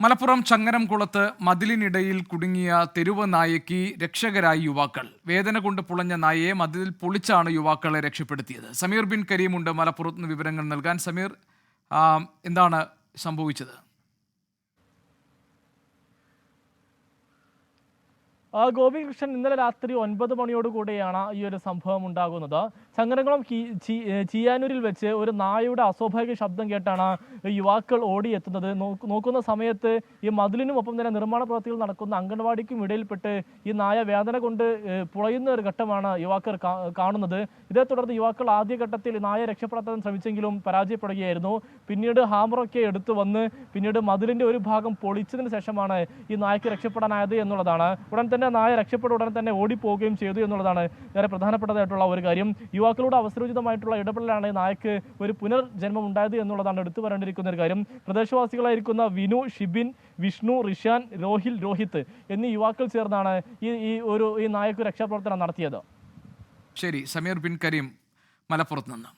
മലപ്പുറം ചങ്ങരംകുളത്ത് മതിലിനിടയിൽ കുടുങ്ങിയ തെരുവ് നായയ്ക്ക് രക്ഷകരായി യുവാക്കൾ. വേദന കൊണ്ട് പുളഞ്ഞ നായയെ മതിൽ പൊളിച്ചാണ് യുവാക്കളെ രക്ഷപ്പെടുത്തിയത്. സമീർ ബിൻ കരീമുണ്ട് മലപ്പുറത്ത് നിന്ന് വിവരങ്ങൾ നൽകാൻ. സമീർ, എന്താണ് സംഭവിച്ചത്? ഗോപികൃഷ്ണൻ, ഇന്നലെ രാത്രി 9 മണിയോടുകൂടിയാണ് ഈ ഒരു സംഭവം ഉണ്ടാകുന്നത്. ചങ്ങരംകുളം ചീയാനൂരിൽ വെച്ച് ഒരു നായയുടെ അസ്വാഭാവിക ശബ്ദം കേട്ടാണ് യുവാക്കൾ ഓടിയെത്തുന്നത്. നോക്കുന്ന സമയത്ത് ഈ മതിലിനും ഒപ്പം തന്നെ നിർമ്മാണ പ്രവൃത്തികൾ നടക്കുന്ന അംഗൻവാടിക്കും ഇടയിൽപ്പെട്ട് ഈ നായ വേദന കൊണ്ട് പുളയുന്ന ഒരു ഘട്ടമാണ് യുവാക്കൾ കാണുന്നത്. ഇതേ തുടർന്ന് യുവാക്കൾ ആദ്യഘട്ടത്തിൽ നായ രക്ഷപ്പെടുത്താൻ ശ്രമിച്ചെങ്കിലും പരാജയപ്പെടുകയായിരുന്നു. പിന്നീട് ഹാമറൊക്കെ എടുത്തു വന്ന് പിന്നീട് മതിലിന്റെ ഒരു ഭാഗം പൊളിച്ചതിന് ശേഷമാണ് ഈ നായക്ക് രക്ഷപ്പെടാനായത് എന്നുള്ളതാണ്. ഉടൻ തന്നെ നായ രക്ഷപ്പെടുക ഉടൻ തന്നെ ഓടിപ്പോവുകയും ചെയ്തു എന്നുള്ളതാണ് വളരെ പ്രധാനപ്പെട്ടതായിട്ടുള്ള ഒരു കാര്യം. യുവാക്കളുടെ അവസരോചിതമായിട്ടുള്ള ഇടപെടലാണ് നായക്ക് ഒരു പുനർജന്മം ഉണ്ടായത് എന്നുള്ളതാണ് എടുത്തു പറയേണ്ടിയിരിക്കുന്ന ഒരു കാര്യം. പ്രദേശവാസികളായിരിക്കുന്ന വിനു, ഷിബിൻ, വിഷ്ണു, റിഷാൻ, രോഹിൽ, രോഹിത്ത് എന്നീ യുവാക്കൾ ചേർന്നാണ് ഈ നായക്ക് രക്ഷാപ്രവർത്തനം നടത്തിയത്. ശരി, സമീർ ബിൻ കരീം മലപ്പുറത്ത് നിന്ന്.